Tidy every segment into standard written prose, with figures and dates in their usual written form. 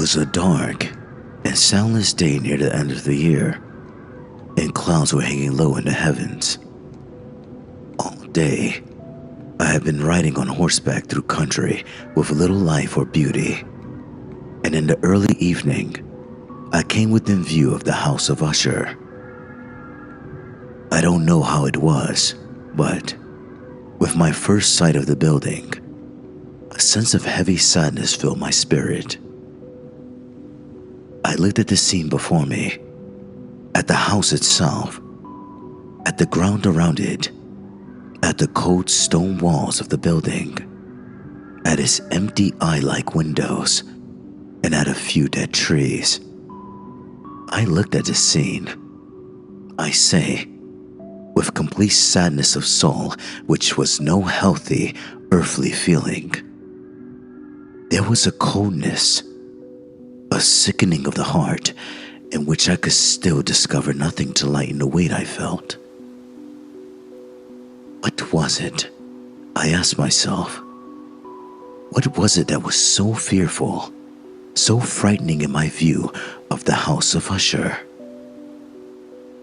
was a dark and soundless day near the end of the year, and clouds were hanging low in the heavens. All day, I had been riding on horseback through country with little life or beauty, and in the early evening, I came within view of the House of Usher. I don't know how it was, but with my first sight of the building, a sense of heavy sadness filled my spirit. I looked at the scene before me, at the house itself, at the ground around it, at the cold stone walls of the building, at its empty eye-like windows, and at a few dead trees. I looked at the scene, I say, with complete sadness of soul, which was no healthy, earthly feeling. There was a coldness, a sickening of the heart, in which I could still discover nothing to lighten the weight I felt. What was it? I asked myself. What was it that was so fearful, so frightening in my view of the House of Usher?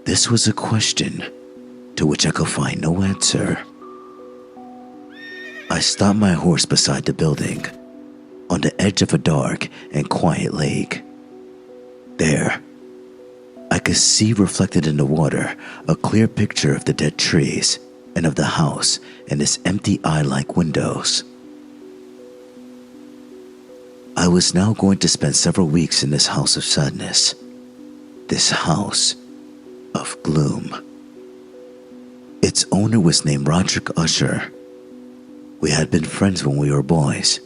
This was a question to which I could find no answer. I stopped my horse beside the building, on the edge of a dark and quiet lake. There, I could see reflected in the water a clear picture of the dead trees and of the house and its empty eye-like windows. I was now going to spend several weeks in this house of sadness, this house of gloom. Its owner was named Roderick Usher. We had been friends when we were boys,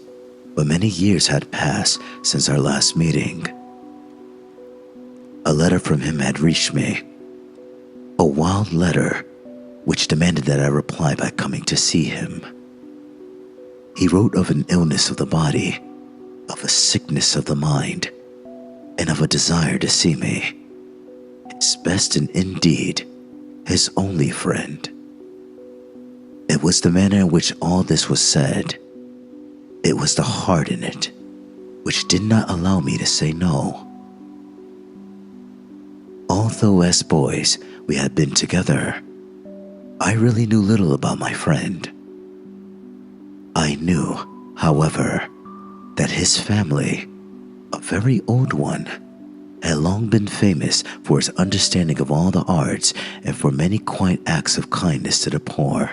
but many years had passed since our last meeting. A letter from him had reached me, a wild letter which demanded that I reply by coming to see him. He wrote of an illness of the body, of a sickness of the mind, and of a desire to see me, his best and indeed his only friend. It was the manner in which all this was said, it was the heart in it, which did not allow me to say no. Although as boys we had been together, I really knew little about my friend. I knew, however, that his family, a very old one, had long been famous for its understanding of all the arts and for many quiet acts of kindness to the poor.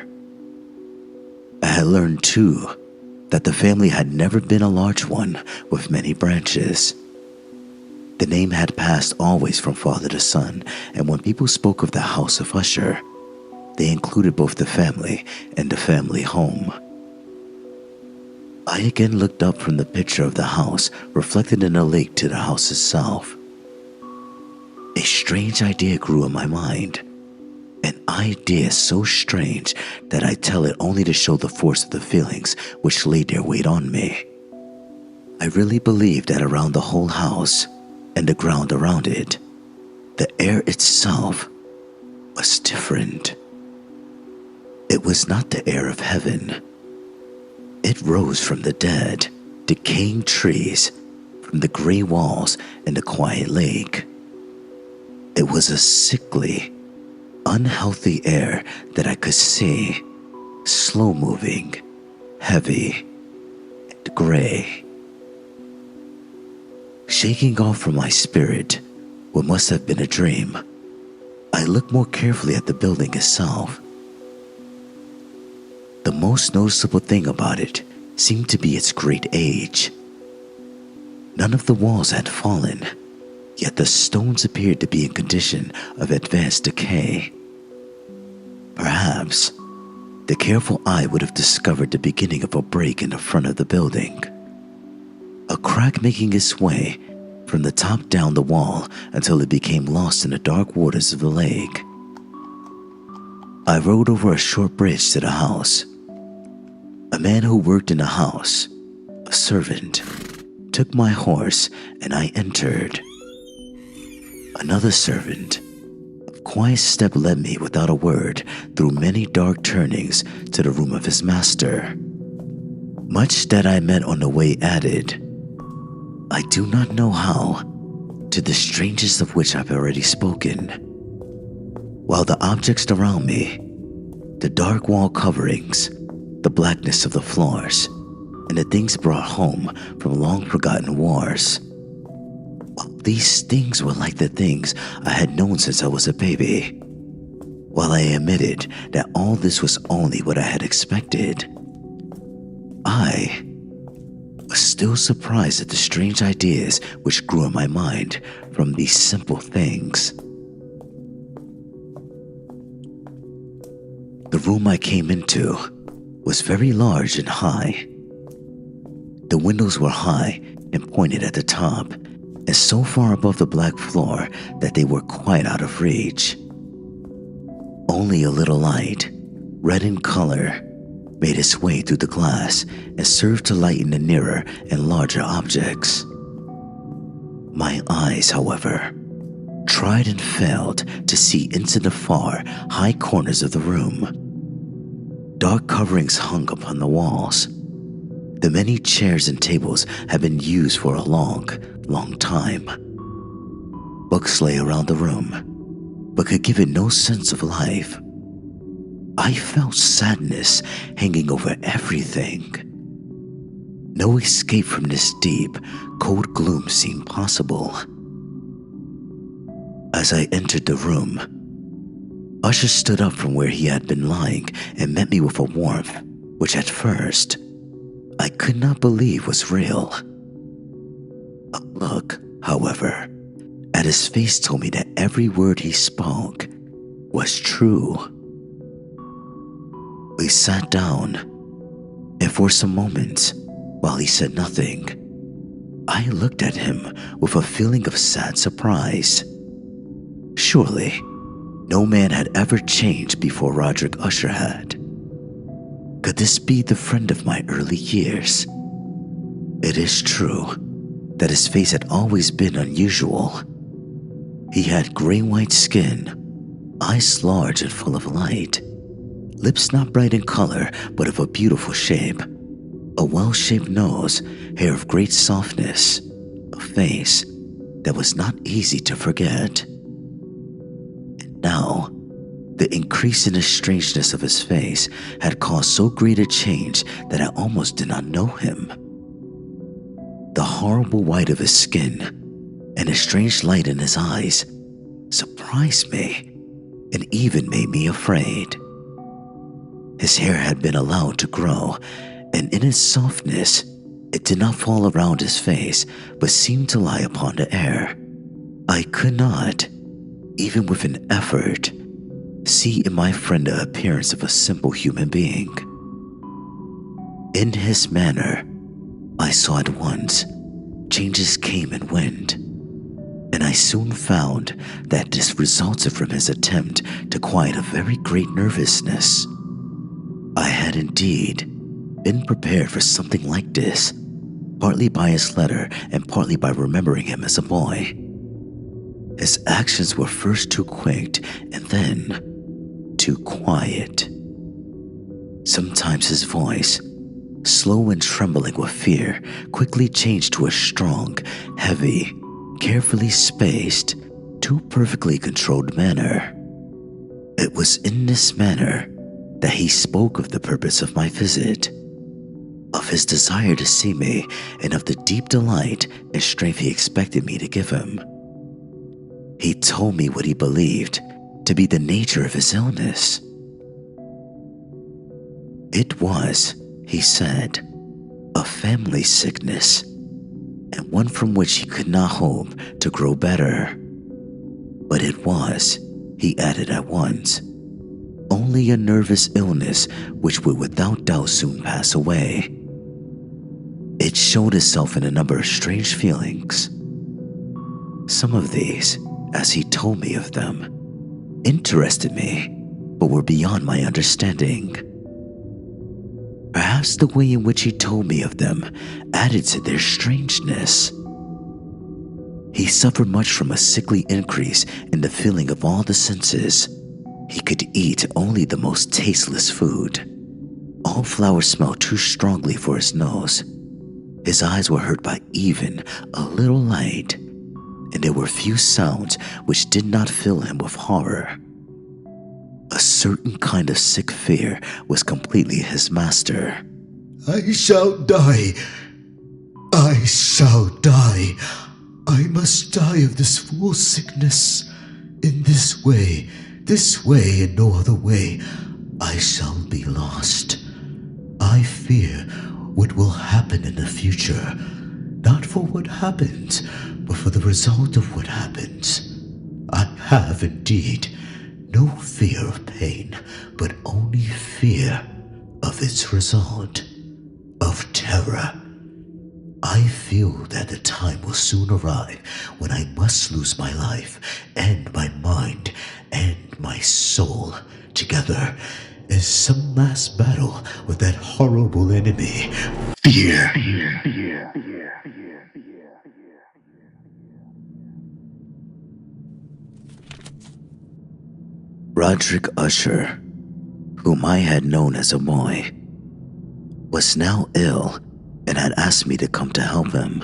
I had learned, too, that the family had never been a large one with many branches. The name had passed always from father to son, and when people spoke of the House of Usher, they included both the family and the family home. I again looked up from the picture of the house reflected in the lake to the house itself. A strange idea grew in my mind, an idea so strange that I tell it only to show the force of the feelings which laid their weight on me. I really believed that around the whole house and the ground around it, the air itself was different. It was not the air of heaven. It rose from the dead, decaying trees, from the gray walls and the quiet lake. It was a sickly, unhealthy air that I could see, slow-moving, heavy, and gray. Shaking off from my spirit what must have been a dream, I looked more carefully at the building itself. The most noticeable thing about it seemed to be its great age. None of the walls had fallen, yet the stones appeared to be in condition of advanced decay. Perhaps the careful eye would have discovered the beginning of a break in the front of the building, a crack making its way from the top down the wall until it became lost in the dark waters of the lake. I rode over a short bridge to the house. A man who worked in the house, a servant, took my horse and I entered. Another servant, of quiet step, led me without a word through many dark turnings to the room of his master. Much that I met on the way added, I do not know how, to the strangest of which I've already spoken. While the objects around me, the dark wall coverings, the blackness of the floors, and the things brought home from long-forgotten wars, while these things were like the things I had known since I was a baby, while I admitted that all this was only what I had expected, I was still surprised at the strange ideas which grew in my mind from these simple things. The room I came into was very large and high. The windows were high and pointed at the top, and so far above the black floor that they were quite out of reach. Only a little light, red in color, made its way through the glass and served to lighten the nearer and larger objects. My eyes, however, tried and failed to see into the far, high corners of the room. Dark coverings hung upon the walls. The many chairs and tables had been used for a long, long time. Books lay around the room, but could give it no sense of life. I felt sadness hanging over everything. No escape from this deep, cold gloom seemed possible. As I entered the room, Usher stood up from where he had been lying and met me with a warmth which at first I could not believe was real. A look, however, at his face told me that every word he spoke was true. We sat down, and for some moments, while he said nothing, I looked at him with a feeling of sad surprise. Surely, no man had ever changed before Roderick Usher had. Could this be the friend of my early years? It is true that his face had always been unusual. He had gray-white skin, eyes large and full of light, lips not bright in color but of a beautiful shape, a well-shaped nose, hair of great softness, a face that was not easy to forget. And now, the increase in the strangeness of his face had caused so great a change that I almost did not know him. The horrible white of his skin and the strange light in his eyes surprised me and even made me afraid. His hair had been allowed to grow, and in its softness, it did not fall around his face, but seemed to lie upon the air. I could not, even with an effort, see in my friend the appearance of a simple human being. In his manner, I saw at once changes came and went, and I soon found that this resulted from his attempt to quiet a very great nervousness. I had indeed been prepared for something like this, partly by his letter and partly by remembering him as a boy. His actions were first too quick and then too quiet. Sometimes his voice, slow and trembling with fear, quickly changed to a strong, heavy, carefully spaced, too perfectly controlled manner. It was in this manner that he spoke of the purpose of my visit, of his desire to see me, and of the deep delight and strength he expected me to give him. He told me what he believed to be the nature of his illness. It was, he said, a family sickness, and one from which he could not hope to grow better. But it was, he added at once, only a nervous illness which would without doubt soon pass away. It showed itself in a number of strange feelings. Some of these, as he told me of them, interested me, but were beyond my understanding. Perhaps the way in which he told me of them added to their strangeness. He suffered much from a sickly increase in the feeling of all the senses. He could eat only the most tasteless food. All flowers smelled too strongly for his nose. His eyes were hurt by even a little light, and there were few sounds which did not fill him with horror. A certain kind of sick fear was completely his master. I shall die. I shall die. I must die of this fool sickness. In this way and no other way, I shall be lost. I fear what will happen in the future, not for what happens, but for the result of what happens. I have indeed no fear of pain, but only fear of its result, of terror. I feel that the time will soon arrive when I must lose my life and my mind and my soul together in some last battle with that horrible enemy, fear. Roderick Usher, whom I had known as a boy, was now ill and had asked me to come to help him.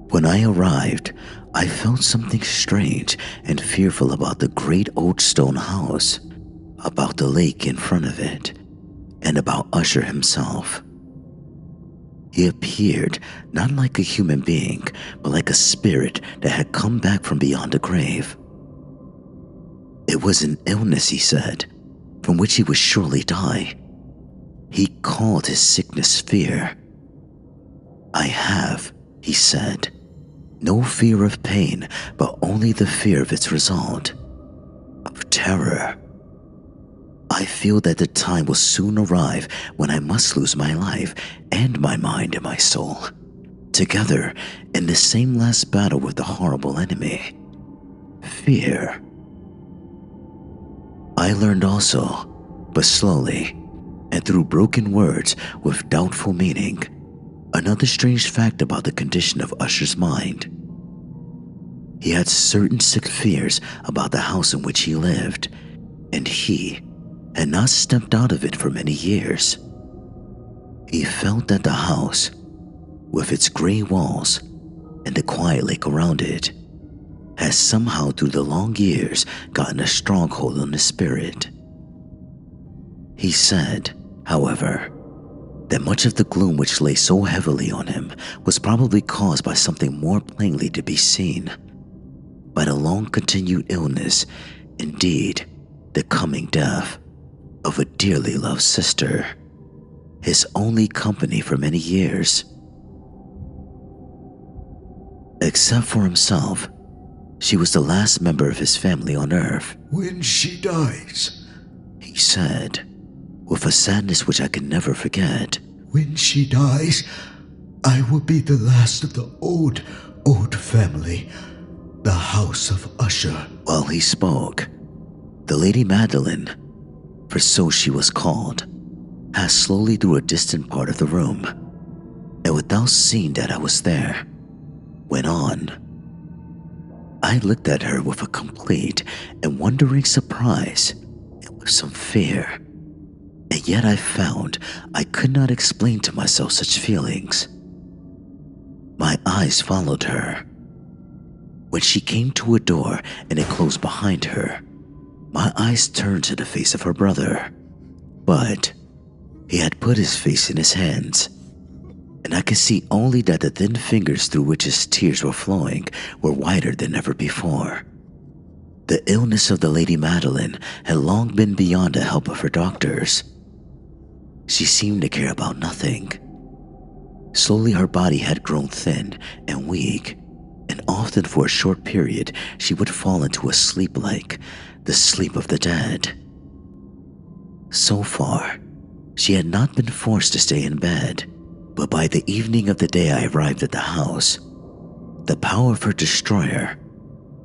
When I arrived, I felt something strange and fearful about the great old stone house, about the lake in front of it, and about Usher himself. He appeared not like a human being, but like a spirit that had come back from beyond the grave. It was an illness, he said, from which he would surely die. He called his sickness fear. I have, he said, no fear of pain, but only the fear of its result, of terror. I feel that the time will soon arrive when I must lose my life and my mind and my soul, together in the same last battle with the horrible enemy, fear. I learned also, but slowly, and through broken words with doubtful meaning, another strange fact about the condition of Usher's mind. He had certain sick fears about the house in which he lived, and he had not stepped out of it for many years. He felt that the house, with its gray walls and the quiet lake around it, has somehow through the long years gotten a stronghold on his spirit. He said, however, that much of the gloom which lay so heavily on him was probably caused by something more plainly to be seen, by the long-continued illness, indeed, the coming death, of a dearly loved sister, his only company for many years. Except for himself, she was the last member of his family on earth. When she dies, He said, with a sadness which I could never forget. When she dies, I will be the last of the old family, the House of Usher. While he spoke, the Lady Madeline, for so she was called, passed slowly through a distant part of the room, and without seeing that I was there, went on. I looked at her with a complete and wondering surprise, and with some fear. And yet I found I could not explain to myself such feelings. My eyes followed her. When she came to a door and it closed behind her, my eyes turned to the face of her brother. But he had put his face in his hands, and I could see only that the thin fingers through which his tears were flowing were whiter than ever before. The illness of the Lady Madeline had long been beyond the help of her doctors. She seemed to care about nothing. Slowly her body had grown thin and weak, and often for a short period she would fall into a sleep like the sleep of the dead. So far, she had not been forced to stay in bed, but by the evening of the day I arrived at the house, the power of her destroyer,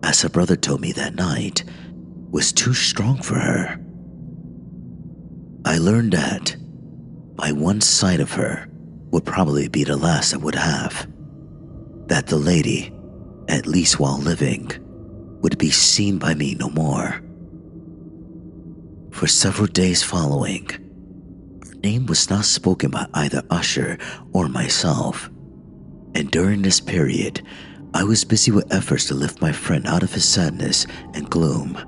as her brother told me that night, was too strong for her. I learned that by one sight of her would probably be the last I would have. That the lady, at least while living, would be seen by me no more. For several days following, our name was not spoken by either Usher or myself, and during this period, I was busy with efforts to lift my friend out of his sadness and gloom.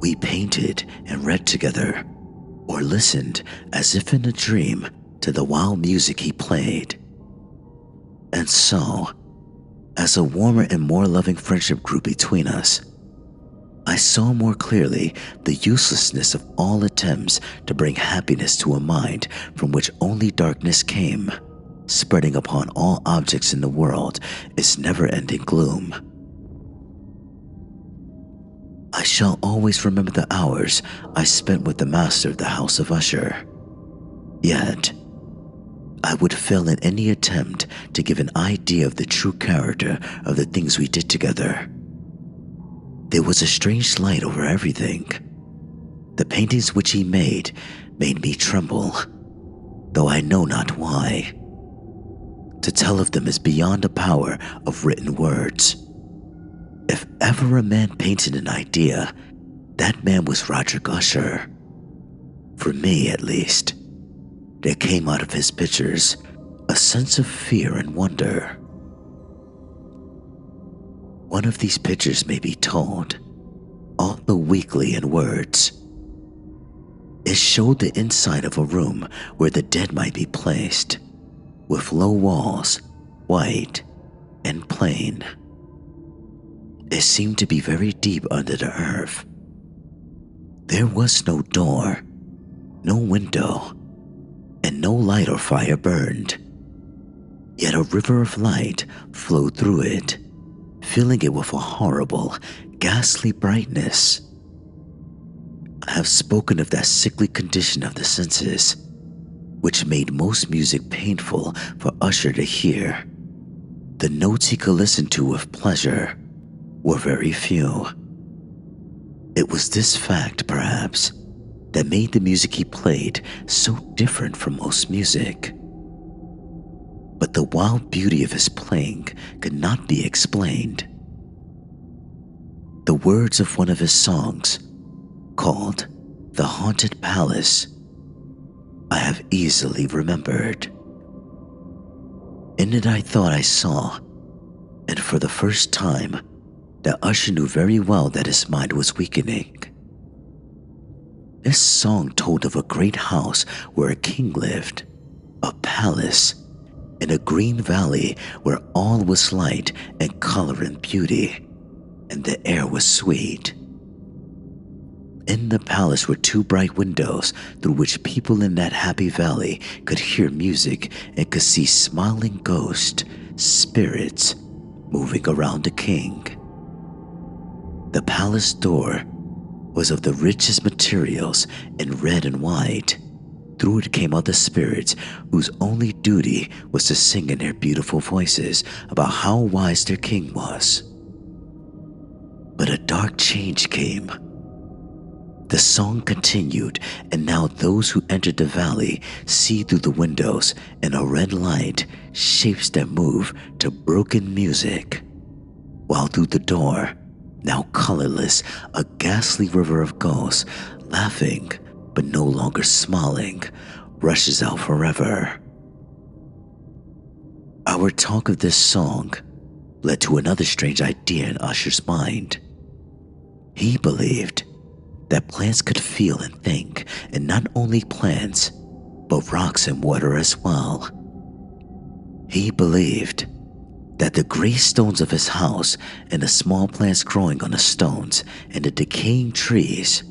We painted and read together, or listened as if in a dream to the wild music he played. And so, as a warmer and more loving friendship grew between us, I saw more clearly the uselessness of all attempts to bring happiness to a mind from which only darkness came, spreading upon all objects in the world its never-ending gloom. I shall always remember the hours I spent with the master of the House of Usher. Yet, I would fail in any attempt to give an idea of the true character of the things we did together. There was a strange light over everything. The paintings which he made me tremble, though I know not why. To tell of them is beyond the power of written words. If ever a man painted an idea, that man was Roderick Usher. For me, at least, there came out of his pictures a sense of fear and wonder. One of these pictures may be told, although weakly in words. It showed the inside of a room where the dead might be placed, with low walls, white and plain. It seemed to be very deep under the earth. There was no door, no window, and no light or fire burned. Yet a river of light flowed through it, filling it with a horrible, ghastly brightness. I have spoken of that sickly condition of the senses, which made most music painful for Usher to hear. The notes he could listen to with pleasure were very few. It was this fact, perhaps, that made the music he played so different from most music. But the wild beauty of his playing could not be explained. The words of one of his songs, called The Haunted Palace, I have easily remembered. In it I thought I saw, and for the first time, that Usher knew very well that his mind was weakening. This song told of a great house where a king lived, a palace, in a green valley where all was light and color and beauty, and the air was sweet. In the palace were 2 bright windows through which people in that happy valley could hear music and could see smiling ghosts, spirits, moving around the king. The palace door was of the richest materials in red and white. Through it came other spirits whose only duty was to sing in their beautiful voices about how wise their king was. But a dark change came. The song continued, and now those who entered the valley see through the windows in a red light shapes that move to broken music, while through the door, now colorless, a ghastly river of ghosts, laughing but no longer smiling, rushes out forever. Our talk of this song led to another strange idea in Usher's mind. He believed that plants could feel and think, and not only plants, but rocks and water as well. He believed that the gray stones of his house and the small plants growing on the stones and the decaying trees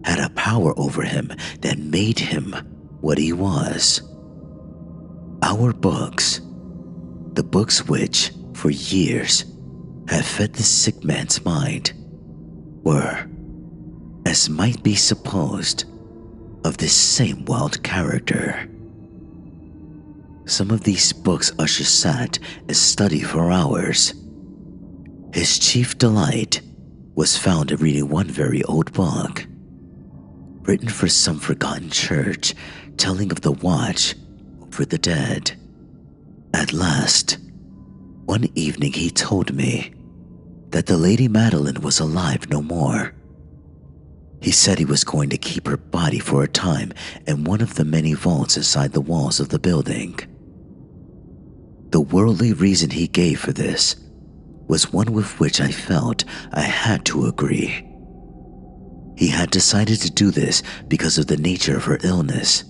had a power over him that made him what he was. Our books, the books which, for years, had fed the sick man's mind, were, as might be supposed, of this same wild character. Some of these books Usher sat and studied for hours. His chief delight was found in reading one very old book, written for some forgotten church, telling of the watch over the dead. At last, one evening he told me that the Lady Madeline was alive no more. He said he was going to keep her body for a time in one of the many vaults inside the walls of the building. The worldly reason he gave for this was one with which I felt I had to agree. He had decided to do this because of the nature of her illness,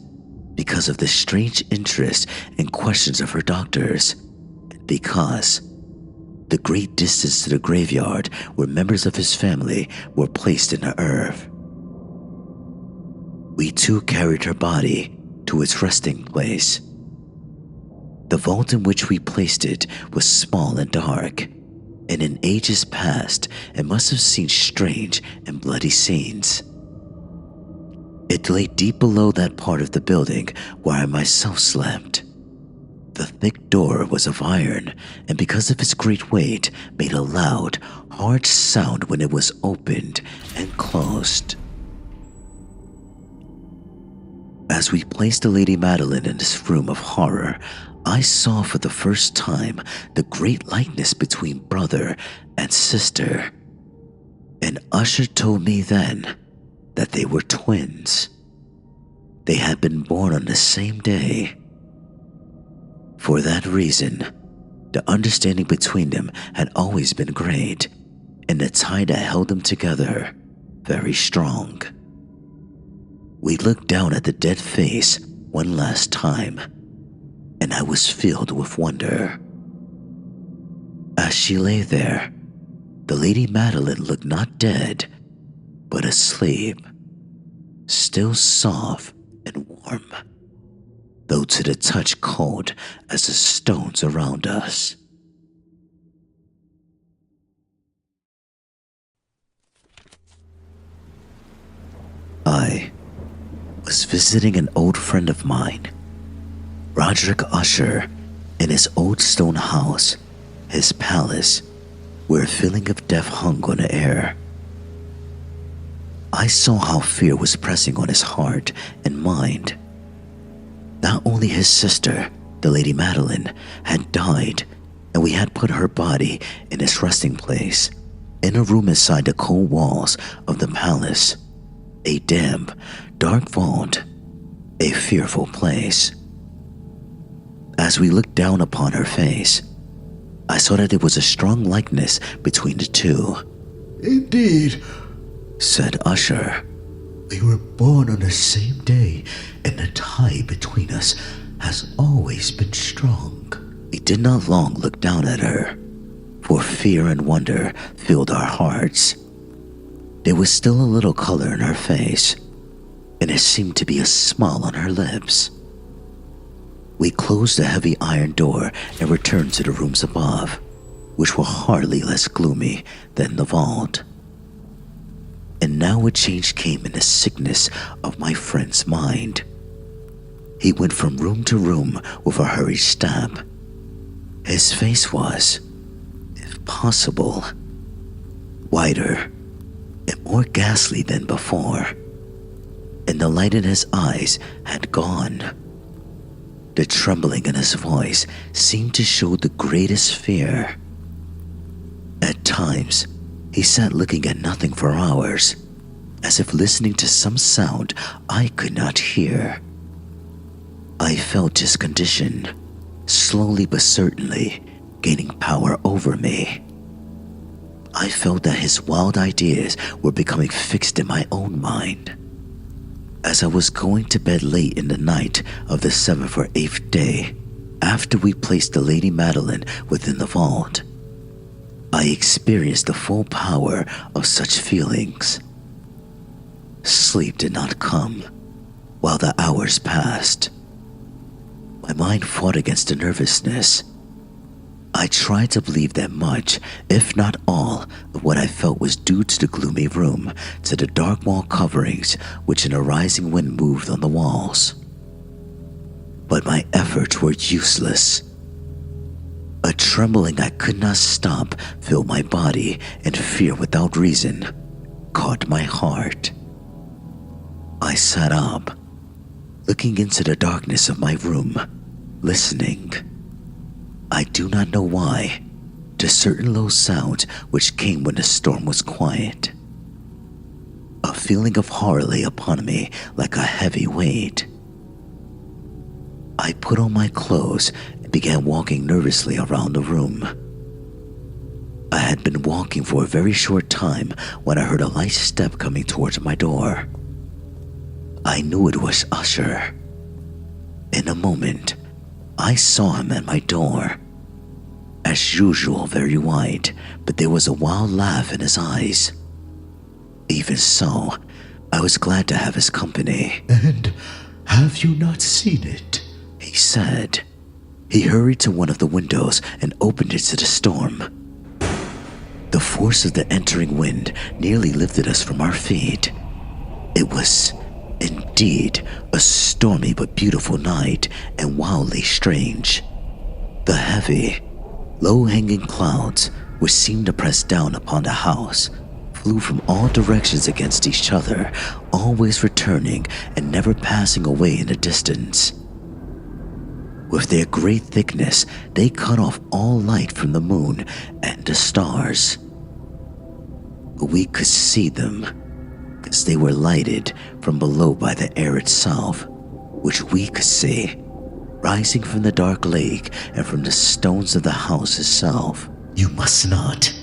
because of the strange interest and questions of her doctors, and because the great distance to the graveyard where members of his family were placed in the earth. We too carried her body to its resting place. The vault in which we placed it was small and dark, and in ages past it must have seen strange and bloody scenes. It lay deep below that part of the building where I myself slept. The thick door was of iron, and because of its great weight, made a loud, hard sound when it was opened and closed. As we placed the Lady Madeline in this room of horror, I saw for the first time the great likeness between brother and sister. And Usher told me then that they were twins. They had been born on the same day. For that reason, the understanding between them had always been great, and the tie that held them together very strong. We looked down at the dead face one last time, and I was filled with wonder. As she lay there, the Lady Madeline looked not dead, but asleep, still soft and warm, though to the touch cold as the stones around us. I was visiting an old friend of mine, Roderick Usher, in his old stone house, his palace, where a feeling of death hung on the air. I saw how fear was pressing on his heart and mind. Not only his sister, the Lady Madeline, had died, and we had put her body in its resting place, in a room inside the cold walls of the palace, a damp, dark vault, a fearful place. As we looked down upon her face, I saw that there was a strong likeness between the two. Indeed, said Usher. we were born on the same day, and the tie between us has always been strong. We did not long look down at her, for fear and wonder filled our hearts. There was still a little color in her face, and there seemed to be a smile on her lips. We closed the heavy iron door and returned to the rooms above, which were hardly less gloomy than the vault. And now a change came in the sickness of my friend's mind. He went from room to room with a hurried step. His face was, if possible, whiter and more ghastly than before, and the light in his eyes had gone. The trembling in his voice seemed to show the greatest fear. At times, he sat looking at nothing for hours, as if listening to some sound I could not hear. I felt his condition, slowly but certainly, gaining power over me. I felt that his wild ideas were becoming fixed in my own mind. As I was going to bed late in the night of the 7th or 8th day, after we placed the Lady Madeline within the vault, I experienced the full power of such feelings. Sleep did not come while the hours passed. My mind fought against the nervousness. I tried to believe that much, if not all, of what I felt was due to the gloomy room, to the dark wall coverings which in a rising wind moved on the walls. But my efforts were useless. A trembling I could not stop filled my body, and fear without reason caught my heart. I sat up, looking into the darkness of my room, listening. I do not know why, to certain low sounds which came when the storm was quiet. A feeling of horror lay upon me like a heavy weight. I put on my clothes and began walking nervously around the room. I had been walking for a very short time when I heard a light step coming towards my door. I knew it was Usher. In a moment, I saw him at my door. As usual, very white, but there was a wild laugh in his eyes. Even so, I was glad to have his company. And have you not seen it? He said. He hurried to one of the windows and opened it to the storm. The force of the entering wind nearly lifted us from our feet. It was, indeed, a stormy but beautiful night and wildly strange. The heavy, low-hanging clouds, which seemed to press down upon the house, flew from all directions against each other, always returning and never passing away in the distance. With their great thickness, they cut off all light from the moon and the stars. We could see them, because they were lighted from below by the air itself, which we could see, rising from the dark lake and from the stones of the house itself. You must not.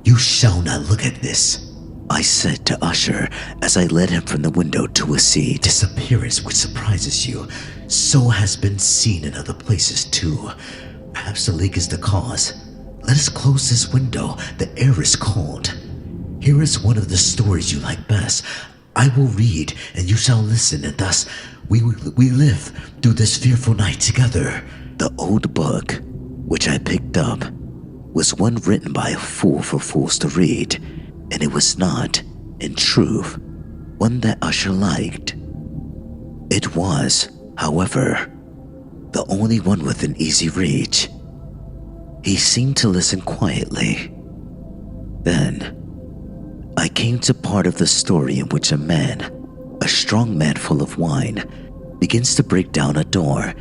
You shall not look at this, I said to Usher as I led him from the window to a seat. This appearance which surprises you, so has been seen in other places too. Perhaps the lake is the cause. Let us close this window. The air is cold. Here is one of the stories you like best. I will read, and you shall listen, and thus we live through this fearful night together. The old book, which I picked up, was one written by a fool for fools to read, and it was not, in truth, one that Usher liked. It was, however, the only one within easy reach. He seemed to listen quietly. Then, I came to part of the story in which a man, a strong man full of wine, begins to break down a door,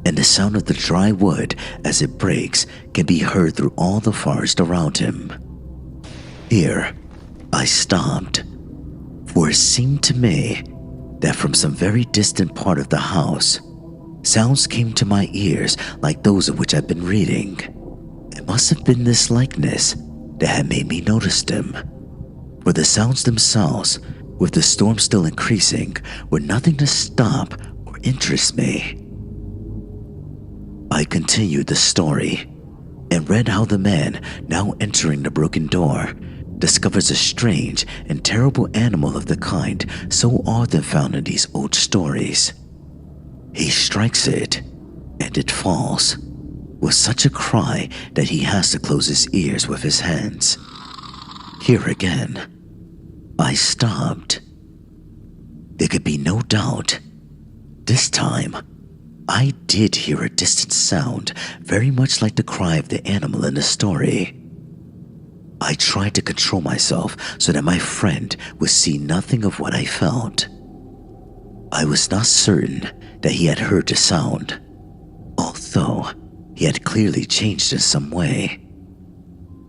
and the sound of the dry wood as it breaks can be heard through all the forest around him. Here, I stopped, for it seemed to me that from some very distant part of the house, sounds came to my ears like those of which I'd been reading. It must have been this likeness that had made me notice them, for the sounds themselves, with the storm still increasing, were nothing to stop or interest me. I continued the story and read how the man, now entering the broken door, discovers a strange and terrible animal of the kind so often found in these old stories. He strikes it, and it falls, with such a cry that he has to close his ears with his hands. Here again, I stopped. There could be no doubt. This time, I did hear a distant sound, very much like the cry of the animal in the story. I tried to control myself so that my friend would see nothing of what I felt. I was not certain that he had heard the sound, although he had clearly changed in some way.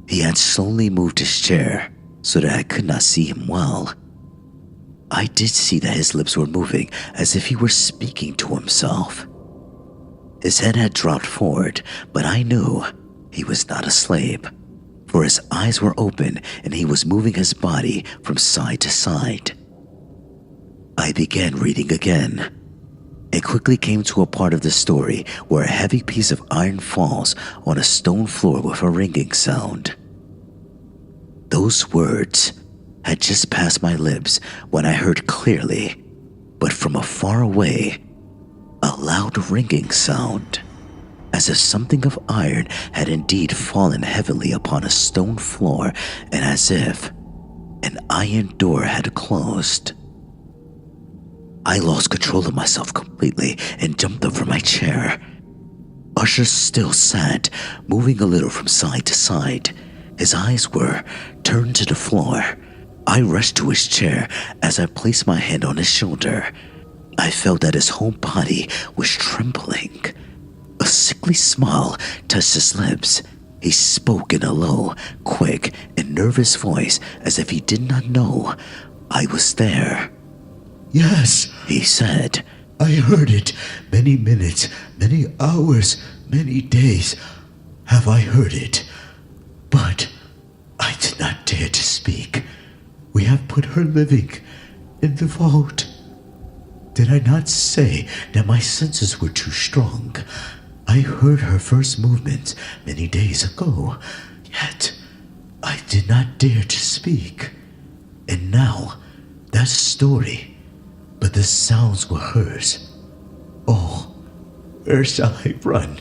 He had slowly moved his chair so that I could not see him well. I did see that his lips were moving as if he were speaking to himself. His head had dropped forward, but I knew he was not asleep, for his eyes were open and he was moving his body from side to side. I began reading again, and quickly came to a part of the story where a heavy piece of iron falls on a stone floor with a ringing sound. Those words had just passed my lips when I heard clearly, but from afar away, a loud ringing sound, as if something of iron had indeed fallen heavily upon a stone floor, and as if an iron door had closed. I lost control of myself completely and jumped up from my chair. Usher still sat, moving a little from side to side. His eyes were turned to the floor. I rushed to his chair as I placed my hand on his shoulder. I felt that his whole body was trembling. A sickly smile touched his lips. He spoke in a low, quick, and nervous voice as if he did not know I was there, Yes, he said. I heard it. Many minutes, many hours, many days have I heard it. But I did not dare to speak. We have put her living in the vault. Did I not say that my senses were too strong? I heard her first movements many days ago, yet I did not dare to speak. And now, that story, but the sounds were hers. Oh, where shall I run?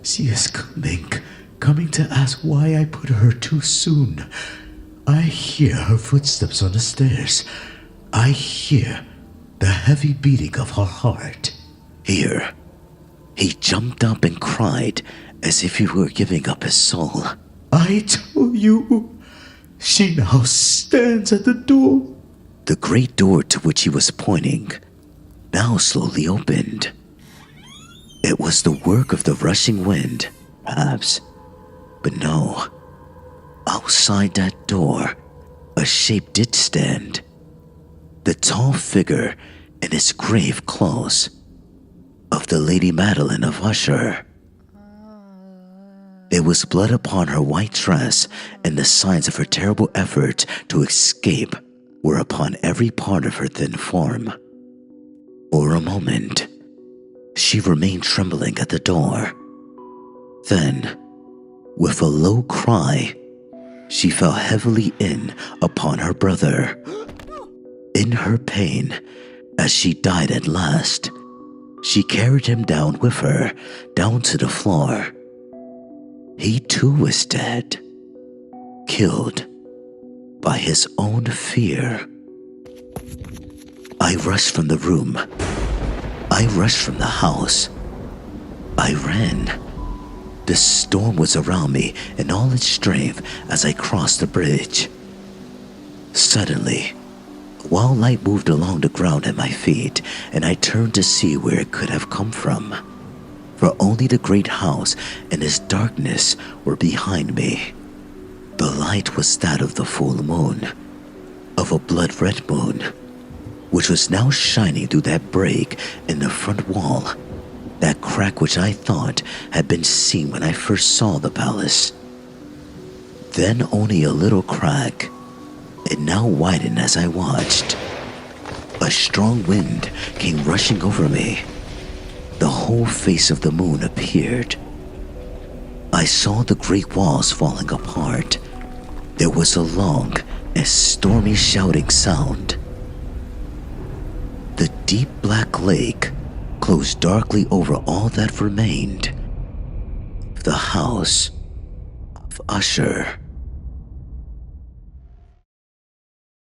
She is coming to ask why I put her too soon. I hear her footsteps on the stairs. I hear the heavy beating of her heart. Here, he jumped up and cried as if he were giving up his soul. I tell you, she now stands at the door. The great door to which he was pointing now slowly opened. It was the work of the rushing wind, perhaps, but no. Outside that door, a shape did stand. The tall figure in its grave clothes of the Lady Madeline of Usher. There was blood upon her white dress, and the signs of her terrible effort to escape were upon every part of her thin form. For a moment, she remained trembling at the door. Then, with a low cry, she fell heavily in upon her brother. In her pain, as she died at last, she carried him down with her, down to the floor. He too was dead, killed by his own fear. I rushed from the room. I rushed from the house. I ran. The storm was around me in all its strength as I crossed the bridge. Suddenly, a wild light moved along the ground at my feet, and I turned to see where it could have come from. For only the great house and its darkness were behind me. The light was that of the full moon, of a blood-red moon, which was now shining through that break in the front wall, that crack which I thought had been seen when I first saw the palace. Then only a little crack. It now widened as I watched. A strong wind came rushing over me. The whole face of the moon appeared. I saw the great walls falling apart. There was a long and stormy shouting sound. The deep black lake closed darkly over all that remained of the House of Usher.